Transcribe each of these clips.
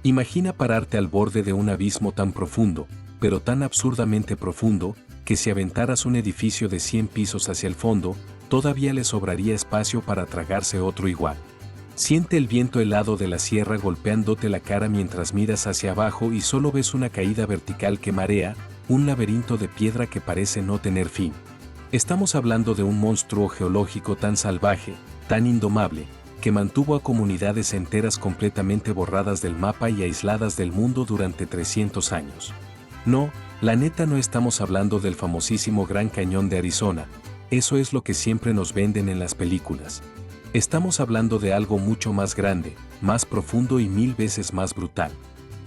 Imagina pararte al borde de un abismo tan profundo, pero tan absurdamente profundo, que si aventaras un edificio de 100 pisos hacia el fondo, todavía le sobraría espacio para tragarse otro igual. Siente el viento helado de la sierra golpeándote la cara mientras miras hacia abajo y solo ves una caída vertical que marea, un laberinto de piedra que parece no tener fin. Estamos hablando de un monstruo geológico tan salvaje, tan indomable, que mantuvo a comunidades enteras completamente borradas del mapa y aisladas del mundo durante 300 años. No, la neta no estamos hablando del famosísimo Gran Cañón de Arizona, eso es lo que siempre nos venden en las películas. Estamos hablando de algo mucho más grande, más profundo y 1000 veces más brutal.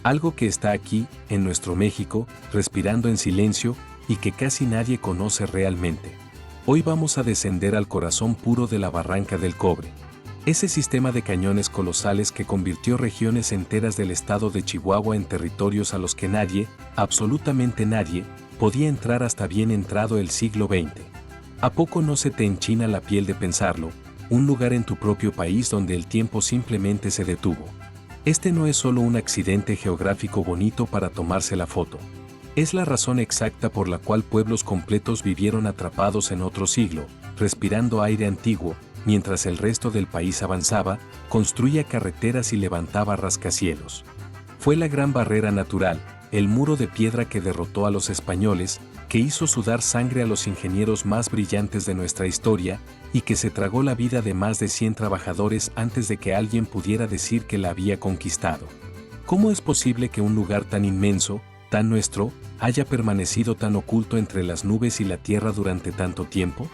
Algo que está aquí, en nuestro México, respirando en silencio y que casi nadie conoce realmente. Hoy vamos a descender al corazón puro de la Barranca del Cobre. Ese sistema de cañones colosales que convirtió regiones enteras del estado de Chihuahua en territorios a los que nadie, absolutamente nadie, podía entrar hasta bien entrado el siglo XX. ¿A poco no se te enchina la piel de pensarlo? Un lugar en tu propio país donde el tiempo simplemente se detuvo. Este no es solo un accidente geográfico bonito para tomarse la foto. Es la razón exacta por la cual pueblos completos vivieron atrapados en otro siglo, respirando aire antiguo, mientras el resto del país avanzaba, construía carreteras y levantaba rascacielos. Fue la gran barrera natural, el muro de piedra que derrotó a los españoles, que hizo sudar sangre a los ingenieros más brillantes de nuestra historia, y que se tragó la vida de más de 100 trabajadores antes de que alguien pudiera decir que la había conquistado. ¿Cómo es posible que un lugar tan inmenso, tan nuestro, haya permanecido tan oculto entre las nubes y la tierra durante tanto tiempo?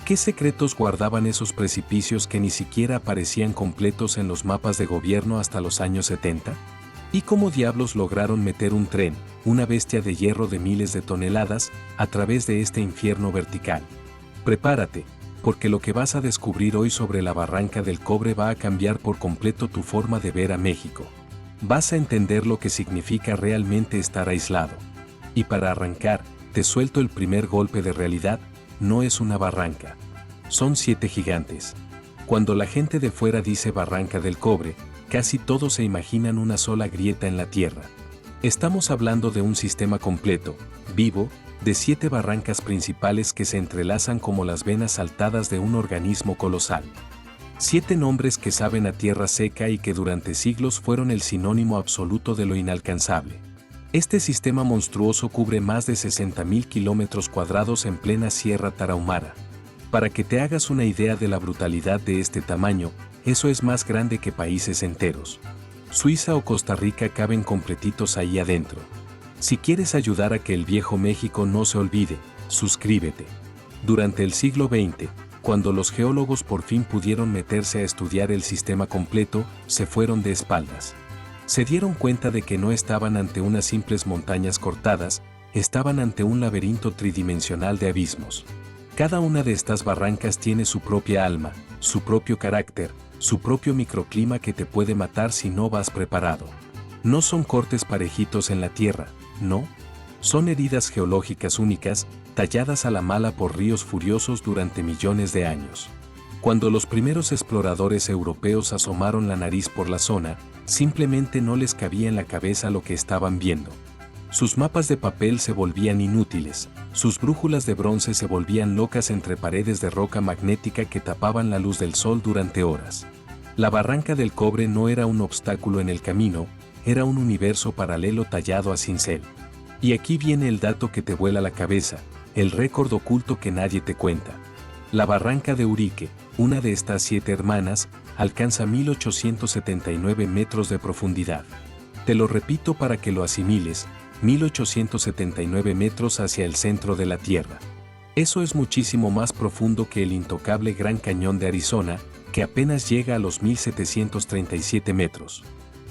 ¿Qué secretos guardaban esos precipicios que ni siquiera aparecían completos en los mapas de gobierno hasta los años 70? ¿Y cómo diablos lograron meter un tren, una bestia de hierro de miles de toneladas, a través de este infierno vertical? Prepárate, porque lo que vas a descubrir hoy sobre la Barranca del Cobre va a cambiar por completo tu forma de ver a México. Vas a entender lo que significa realmente estar aislado. Y para arrancar, te suelto el primer golpe de realidad. No es una barranca. Son 7 gigantes. Cuando la gente de fuera dice Barranca del Cobre, casi todos se imaginan una sola grieta en la tierra. Estamos hablando de un sistema completo, vivo, de 7 barrancas principales que se entrelazan como las venas saltadas de un organismo colosal. 7 nombres que saben a tierra seca y que durante siglos fueron el sinónimo absoluto de lo inalcanzable. Este sistema monstruoso cubre más de 60.000 kilómetros cuadrados en plena Sierra Tarahumara. Para que te hagas una idea de la brutalidad de este tamaño, eso es más grande que países enteros. Suiza o Costa Rica caben completitos ahí adentro. Si quieres ayudar a que el viejo México no se olvide, suscríbete. Durante el siglo XX, cuando los geólogos por fin pudieron meterse a estudiar el sistema completo, se fueron de espaldas. Se dieron cuenta de que no estaban ante unas simples montañas cortadas, estaban ante un laberinto tridimensional de abismos. Cada una de estas barrancas tiene su propia alma, su propio carácter, su propio microclima que te puede matar si no vas preparado. No son cortes parejitos en la tierra, no. Son heridas geológicas únicas, talladas a la mala por ríos furiosos durante millones de años. Cuando los primeros exploradores europeos asomaron la nariz por la zona, simplemente no les cabía en la cabeza lo que estaban viendo. Sus mapas de papel se volvían inútiles, sus brújulas de bronce se volvían locas entre paredes de roca magnética que tapaban la luz del sol durante horas. La Barranca del Cobre no era un obstáculo en el camino, era un universo paralelo tallado a cincel. Y aquí viene el dato que te vuela la cabeza, el récord oculto que nadie te cuenta. La Barranca de Urique, una de estas 7 hermanas, alcanza 1879 metros de profundidad. Te lo repito para que lo asimiles, 1879 metros hacia el centro de la Tierra. Eso es muchísimo más profundo que el intocable Gran Cañón de Arizona, que apenas llega a los 1737 metros.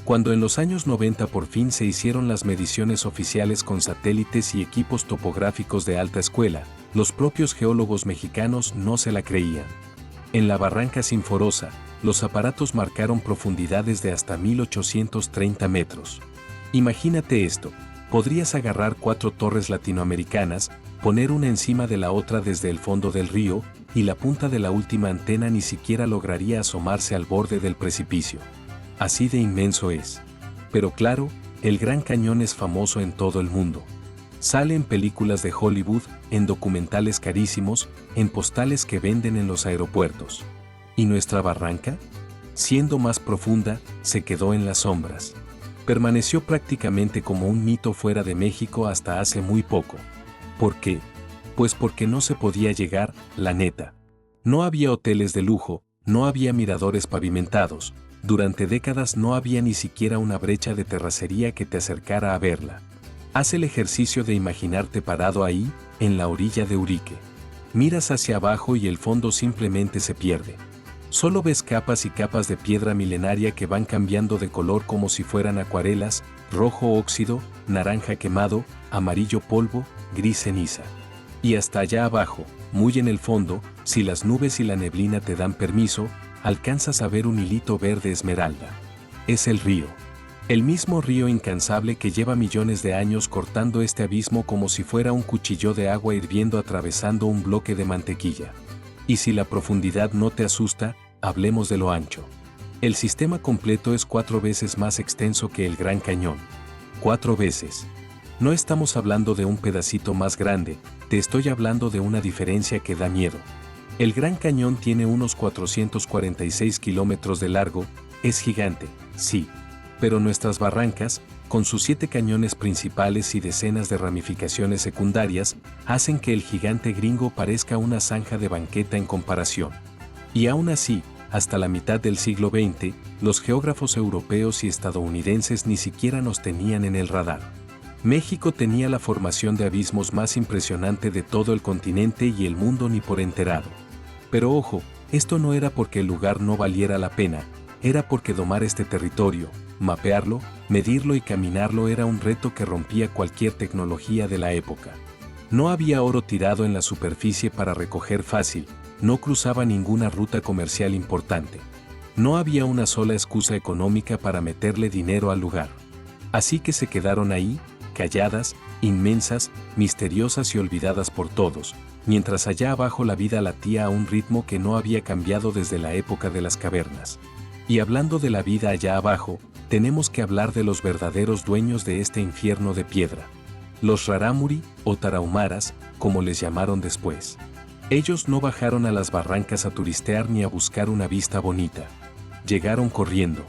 Cuando en los años 90 por fin se hicieron las mediciones oficiales con satélites y equipos topográficos de alta escuela, los propios geólogos mexicanos no se la creían. En la Barranca Sinforosa, los aparatos marcaron profundidades de hasta 1830 metros. Imagínate esto, podrías agarrar 4 torres latinoamericanas, poner una encima de la otra desde el fondo del río, y la punta de la última antena ni siquiera lograría asomarse al borde del precipicio. Así de inmenso es. Pero claro, el Gran Cañón es famoso en todo el mundo. Sale en películas de Hollywood, en documentales carísimos, en postales que venden en los aeropuertos. ¿Y nuestra barranca? Siendo más profunda, se quedó en las sombras. Permaneció prácticamente como un mito fuera de México hasta hace muy poco. ¿Por qué? Pues porque no se podía llegar, la neta. No había hoteles de lujo, no había miradores pavimentados, durante décadas no había ni siquiera una brecha de terracería que te acercara a verla. Haz el ejercicio de imaginarte parado ahí, en la orilla de Urique. Miras hacia abajo y el fondo simplemente se pierde. Solo ves capas y capas de piedra milenaria que van cambiando de color como si fueran acuarelas, rojo óxido, naranja quemado, amarillo polvo, gris ceniza. Y hasta allá abajo, muy en el fondo, si las nubes y la neblina te dan permiso, alcanzas a ver un hilito verde esmeralda. Es el río. El mismo río incansable que lleva millones de años cortando este abismo como si fuera un cuchillo de agua hirviendo atravesando un bloque de mantequilla. Y si la profundidad no te asusta, hablemos de lo ancho. El sistema completo es 4 veces más extenso que el Gran Cañón. 4 veces. No estamos hablando de un pedacito más grande, te estoy hablando de una diferencia que da miedo. El Gran Cañón tiene unos 446 kilómetros de largo, es gigante, sí. Pero nuestras barrancas, con sus 7 cañones principales y decenas de ramificaciones secundarias, hacen que el gigante gringo parezca una zanja de banqueta en comparación. Y aún así, hasta la mitad del siglo XX, los geógrafos europeos y estadounidenses ni siquiera nos tenían en el radar. México tenía la formación de abismos más impresionante de todo el continente y el mundo ni por enterado. Pero ojo, esto no era porque el lugar no valiera la pena, era porque domar este territorio, mapearlo, medirlo y caminarlo era un reto que rompía cualquier tecnología de la época. No había oro tirado en la superficie para recoger fácil, no cruzaba ninguna ruta comercial importante. No había una sola excusa económica para meterle dinero al lugar. Así que se quedaron ahí, calladas, inmensas, misteriosas y olvidadas por todos, mientras allá abajo la vida latía a un ritmo que no había cambiado desde la época de las cavernas. Y hablando de la vida allá abajo, tenemos que hablar de los verdaderos dueños de este infierno de piedra. Los rarámuri, o tarahumaras, como les llamaron después. Ellos no bajaron a las barrancas a turistear ni a buscar una vista bonita. Llegaron corriendo.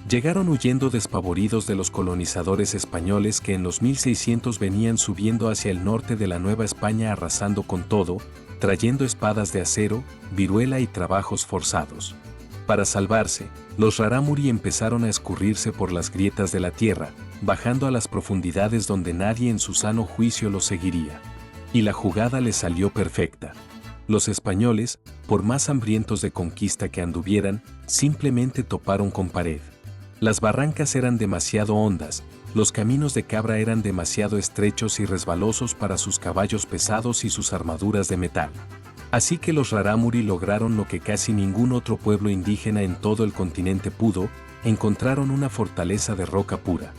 Llegaron huyendo despavoridos de los colonizadores españoles que en los 1600 venían subiendo hacia el norte de la Nueva España arrasando con todo, trayendo espadas de acero, viruela y trabajos forzados. Para salvarse, los rarámuri empezaron a escurrirse por las grietas de la tierra, bajando a las profundidades donde nadie en su sano juicio los seguiría. Y la jugada les salió perfecta. Los españoles, por más hambrientos de conquista que anduvieran, simplemente toparon con pared. Las barrancas eran demasiado hondas, los caminos de cabra eran demasiado estrechos y resbalosos para sus caballos pesados y sus armaduras de metal. Así que los rarámuri lograron lo que casi ningún otro pueblo indígena en todo el continente pudo, encontraron una fortaleza de roca pura.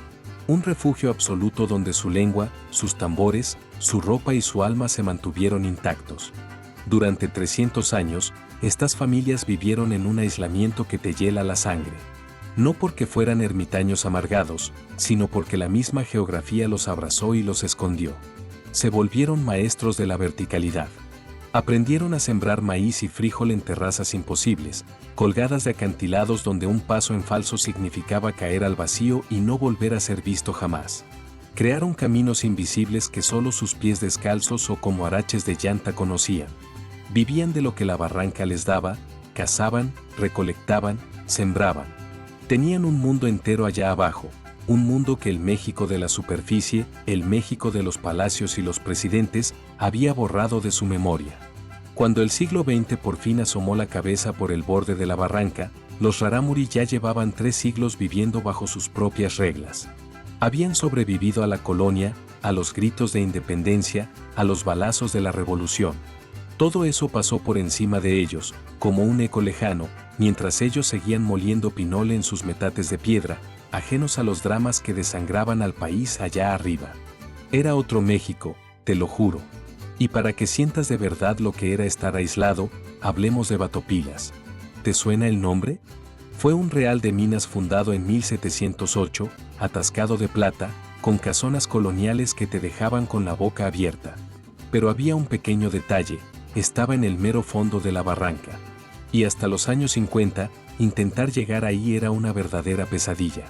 Un refugio absoluto donde su lengua, sus tambores, su ropa y su alma se mantuvieron intactos. Durante 300 años, estas familias vivieron en un aislamiento que te hiela la sangre. No porque fueran ermitaños amargados, sino porque la misma geografía los abrazó y los escondió. Se volvieron maestros de la verticalidad. Aprendieron a sembrar maíz y frijol en terrazas imposibles, colgadas de acantilados donde un paso en falso significaba caer al vacío y no volver a ser visto jamás. Crearon caminos invisibles que solo sus pies descalzos o como araches de llanta conocían. Vivían de lo que la barranca les daba, cazaban, recolectaban, sembraban. Tenían un mundo entero allá abajo, un mundo que el México de la superficie, el México de los palacios y los presidentes, había borrado de su memoria. Cuando el siglo XX por fin asomó la cabeza por el borde de la barranca, los rarámuri ya llevaban 3 siglos viviendo bajo sus propias reglas. Habían sobrevivido a la colonia, a los gritos de independencia, a los balazos de la revolución. Todo eso pasó por encima de ellos, como un eco lejano, mientras ellos seguían moliendo pinole en sus metates de piedra, ajenos a los dramas que desangraban al país allá arriba. Era otro México, te lo juro. Y para que sientas de verdad lo que era estar aislado, hablemos de Batopilas. ¿Te suena el nombre? Fue un real de minas fundado en 1708, atascado de plata, con casonas coloniales que te dejaban con la boca abierta. Pero había un pequeño detalle, estaba en el mero fondo de la barranca. Y hasta los años 50, intentar llegar ahí era una verdadera pesadilla.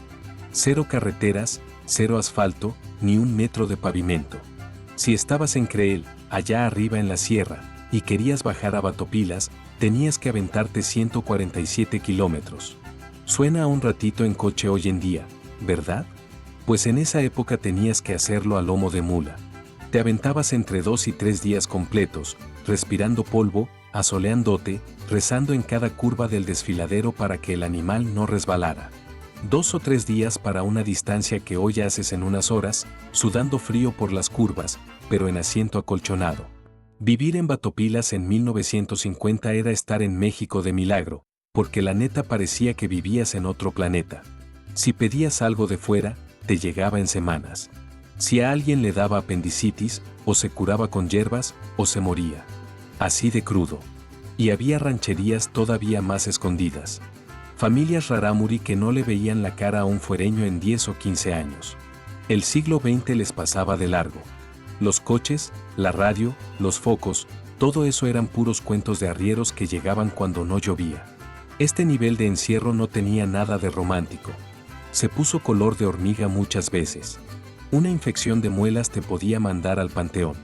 Cero carreteras, cero asfalto, ni un metro de pavimento. Si estabas en Creel, allá arriba en la sierra, y querías bajar a Batopilas, tenías que aventarte 147 kilómetros. Suena a un ratito en coche hoy en día, ¿verdad? Pues en esa época tenías que hacerlo a lomo de mula. Te aventabas entre 2 y 3 días completos, respirando polvo, asoleándote, rezando en cada curva del desfiladero para que el animal no resbalara. 2 o 3 días para una distancia que hoy haces en unas horas, sudando frío por las curvas, pero en asiento acolchonado. Vivir en Batopilas en 1950 era estar en México de milagro, porque la neta parecía que vivías en otro planeta. Si pedías algo de fuera, te llegaba en semanas. Si a alguien le daba apendicitis, o se curaba con hierbas, o se moría. Así de crudo. Y había rancherías todavía más escondidas. Familias rarámuri que no le veían la cara a un fuereño en 10 o 15 años. El siglo XX les pasaba de largo. Los coches, la radio, los focos, todo eso eran puros cuentos de arrieros que llegaban cuando no llovía. Este nivel de encierro no tenía nada de romántico. Se puso color de hormiga muchas veces. Una infección de muelas te podía mandar al panteón.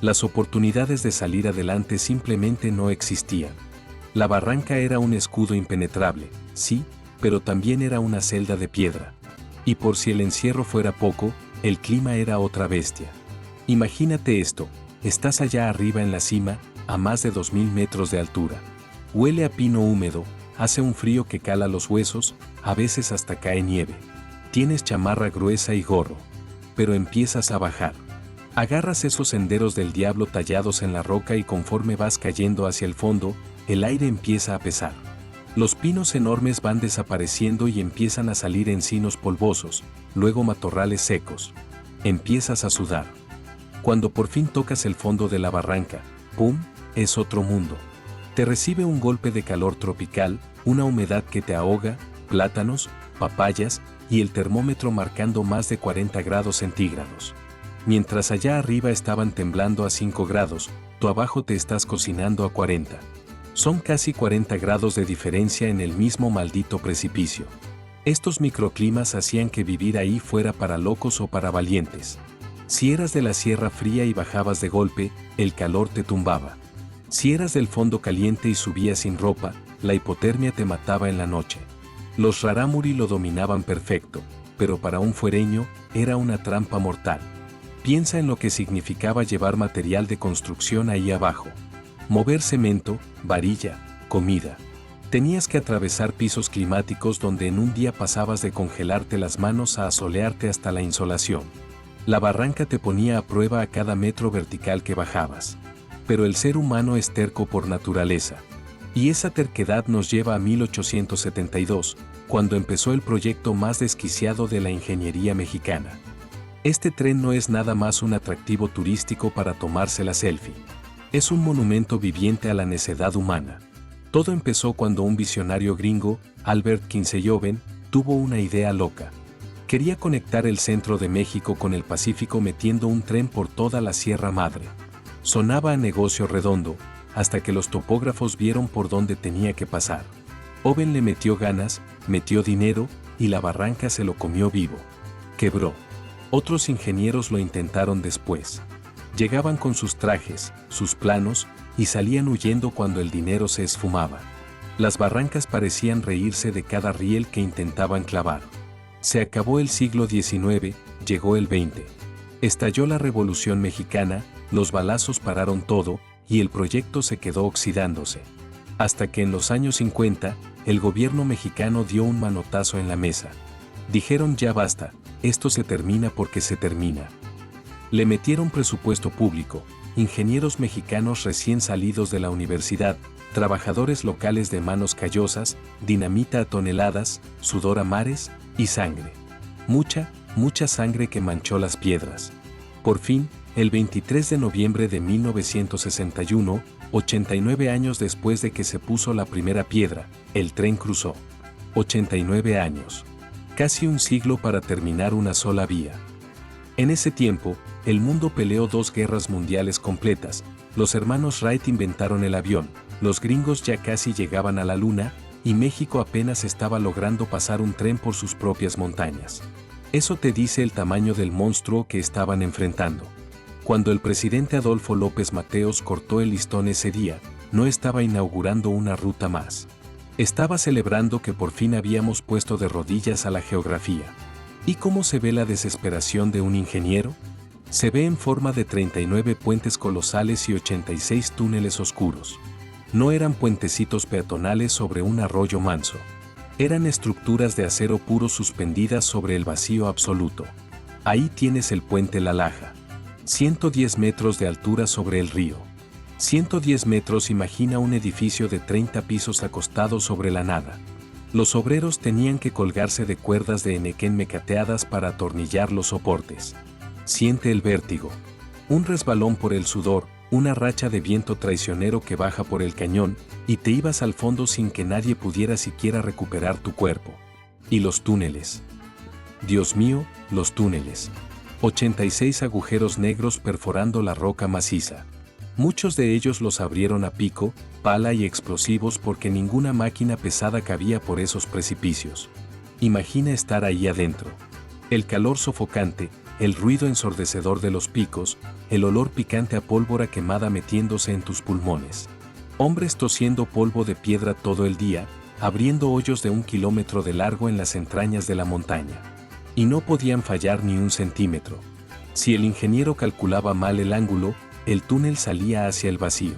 Las oportunidades de salir adelante simplemente no existían. La barranca era un escudo impenetrable, sí, pero también era una celda de piedra. Y por si el encierro fuera poco, el clima era otra bestia. Imagínate esto, estás allá arriba en la cima, a más de 2000 metros de altura. Huele a pino húmedo, hace un frío que cala los huesos, a veces hasta cae nieve. Tienes chamarra gruesa y gorro. Pero empiezas a bajar. Agarras esos senderos del diablo tallados en la roca y conforme vas cayendo hacia el fondo, el aire empieza a pesar. Los pinos enormes van desapareciendo y empiezan a salir encinos polvosos, luego matorrales secos. Empiezas a sudar. Cuando por fin tocas el fondo de la barranca, ¡pum!, es otro mundo. Te recibe un golpe de calor tropical, una humedad que te ahoga, plátanos, papayas, y el termómetro marcando más de 40 grados centígrados. Mientras allá arriba estaban temblando a 5 grados, tú abajo te estás cocinando a 40. Son casi 40 grados de diferencia en el mismo maldito precipicio. Estos microclimas hacían que vivir ahí fuera para locos o para valientes. Si eras de la Sierra Fría y bajabas de golpe, el calor te tumbaba. Si eras del fondo caliente y subías sin ropa, la hipotermia te mataba en la noche. Los rarámuri lo dominaban perfecto, pero para un fuereño, era una trampa mortal. Piensa en lo que significaba llevar material de construcción ahí abajo. Mover cemento, varilla, comida. Tenías que atravesar pisos climáticos donde en un día pasabas de congelarte las manos a asolearte hasta la insolación. La barranca te ponía a prueba a cada metro vertical que bajabas. Pero el ser humano es terco por naturaleza. Y esa terquedad nos lleva a 1872, cuando empezó el proyecto más desquiciado de la ingeniería mexicana. Este tren no es nada más un atractivo turístico para tomarse la selfie. Es un monumento viviente a la necedad humana. Todo empezó cuando un visionario gringo, Albert Kinseyhoven, tuvo una idea loca. Quería conectar el centro de México con el Pacífico metiendo un tren por toda la Sierra Madre. Sonaba a negocio redondo, hasta que los topógrafos vieron por dónde tenía que pasar. Oven le metió ganas, metió dinero, y la barranca se lo comió vivo. Quebró. Otros ingenieros lo intentaron después. Llegaban con sus trajes, sus planos, y salían huyendo cuando el dinero se esfumaba. Las barrancas parecían reírse de cada riel que intentaban clavar. Se acabó el siglo XIX, llegó el XX. Estalló la Revolución Mexicana, los balazos pararon todo, y el proyecto se quedó oxidándose. Hasta que en los años 50, el gobierno mexicano dio un manotazo en la mesa. Dijeron ya basta, esto se termina porque se termina. Le metieron presupuesto público, ingenieros mexicanos recién salidos de la universidad, trabajadores locales de manos callosas, dinamita a toneladas, sudor a mares, y sangre. Mucha sangre que manchó las piedras. Por fin, el 23 de noviembre de 1961, 89 años después de que se puso la primera piedra, el tren cruzó. 89 años. Casi un siglo para terminar una sola vía. En ese tiempo, el mundo peleó 2 guerras mundiales completas. Los hermanos Wright inventaron el avión, los gringos ya casi llegaban a la luna, y México apenas estaba logrando pasar un tren por sus propias montañas. Eso te dice el tamaño del monstruo que estaban enfrentando. Cuando el presidente Adolfo López Mateos cortó el listón ese día, no estaba inaugurando una ruta más. Estaba celebrando que por fin habíamos puesto de rodillas a la geografía. ¿Y cómo se ve la desesperación de un ingeniero? Se ve en forma de 39 puentes colosales y 86 túneles oscuros. No eran puentecitos peatonales sobre un arroyo manso. Eran estructuras de acero puro suspendidas sobre el vacío absoluto. Ahí tienes el puente La Laja. 110 metros de altura sobre el río. 110 metros, imagina un edificio de 30 pisos acostado sobre la nada. Los obreros tenían que colgarse de cuerdas de enequén mecateadas para atornillar los soportes. Siente el vértigo. Un resbalón por el sudor, una racha de viento traicionero que baja por el cañón, y te ibas al fondo sin que nadie pudiera siquiera recuperar tu cuerpo. Y los túneles. Dios mío, los túneles. 86 agujeros negros perforando la roca maciza. Muchos de ellos los abrieron a pico, pala y explosivos porque ninguna máquina pesada cabía por esos precipicios. Imagina estar ahí adentro. El calor sofocante, el ruido ensordecedor de los picos, el olor picante a pólvora quemada metiéndose en tus pulmones. Hombres tosiendo polvo de piedra todo el día, abriendo hoyos de 1 kilómetro de largo en las entrañas de la montaña. Y no podían fallar ni un centímetro. Si el ingeniero calculaba mal el ángulo, el túnel salía hacia el vacío.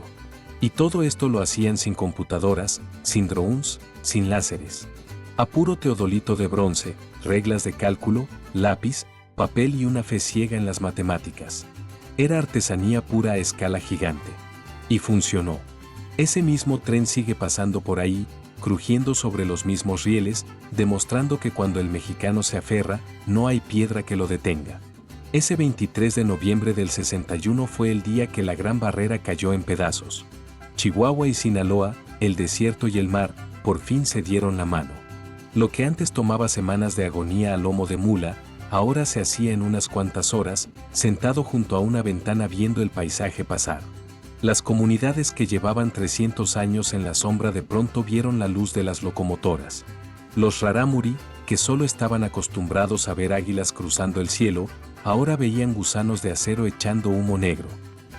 Y todo esto lo hacían sin computadoras, sin drones, sin láseres. A puro teodolito de bronce, reglas de cálculo, lápiz, papel y una fe ciega en las matemáticas. Era artesanía pura a escala gigante. Y funcionó. Ese mismo tren sigue pasando por ahí, crujiendo sobre los mismos rieles, demostrando que cuando el mexicano se aferra, no hay piedra que lo detenga. Ese 23 de noviembre del 61 fue el día que la Gran Barrera cayó en pedazos. Chihuahua y Sinaloa, el desierto y el mar, por fin se dieron la mano. Lo que antes tomaba semanas de agonía a lomo de mula, ahora se hacía en unas cuantas horas, sentado junto a una ventana viendo el paisaje pasar. Las comunidades que llevaban 300 años en la sombra de pronto vieron la luz de las locomotoras. Los rarámuri, que solo estaban acostumbrados a ver águilas cruzando el cielo, ahora veían gusanos de acero echando humo negro.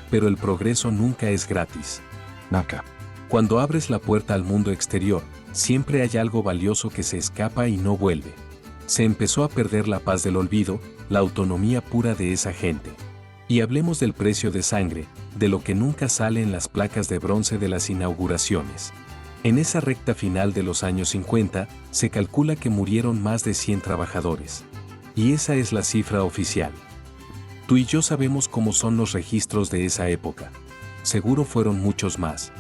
Pero el progreso nunca es gratis. Naka. Cuando abres la puerta al mundo exterior, siempre hay algo valioso que se escapa y no vuelve. Se empezó a perder la paz del olvido, la autonomía pura de esa gente. Y hablemos del precio de sangre, de lo que nunca sale en las placas de bronce de las inauguraciones. En esa recta final de los años 50, se calcula que murieron más de 100 trabajadores. Y esa es la cifra oficial. Tú y yo sabemos cómo son los registros de esa época. Seguro fueron muchos más.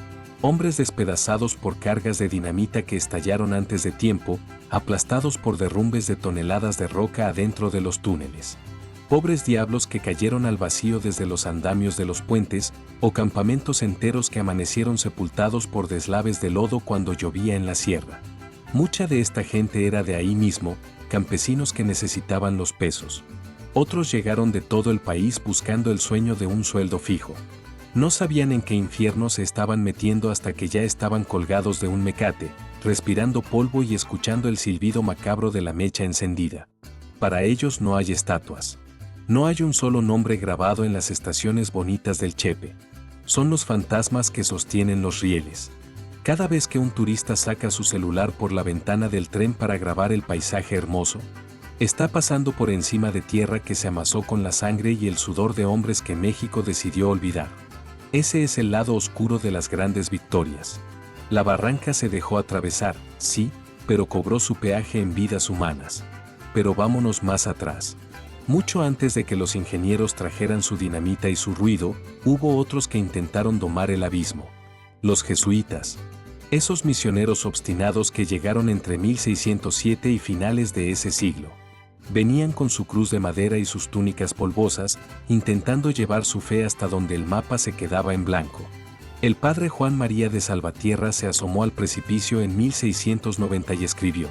Hombres despedazados por cargas de dinamita que estallaron antes de tiempo, aplastados por derrumbes de toneladas de roca adentro de los túneles. Pobres diablos que cayeron al vacío desde los andamios de los puentes, o campamentos enteros que amanecieron sepultados por deslaves de lodo cuando llovía en la sierra. Mucha de esta gente era de ahí mismo, campesinos que necesitaban los pesos. Otros llegaron de todo el país buscando el sueño de un sueldo fijo. No sabían en qué infierno se estaban metiendo hasta que ya estaban colgados de un mecate, respirando polvo y escuchando el silbido macabro de la mecha encendida. Para ellos no hay estatuas. No hay un solo nombre grabado en las estaciones bonitas del Chepe. Son los fantasmas que sostienen los rieles. Cada vez que un turista saca su celular por la ventana del tren para grabar el paisaje hermoso, está pasando por encima de tierra que se amasó con la sangre y el sudor de hombres que México decidió olvidar. Ese es el lado oscuro de las grandes victorias. La barranca se dejó atravesar, sí, pero cobró su peaje en vidas humanas. Pero vámonos más atrás. Mucho antes de que los ingenieros trajeran su dinamita y su ruido, hubo otros que intentaron domar el abismo. Los jesuitas. Esos misioneros obstinados que llegaron entre 1607 y finales de ese siglo. Venían con su cruz de madera y sus túnicas polvosas, intentando llevar su fe hasta donde el mapa se quedaba en blanco. El padre Juan María de Salvatierra se asomó al precipicio en 1690 y escribió: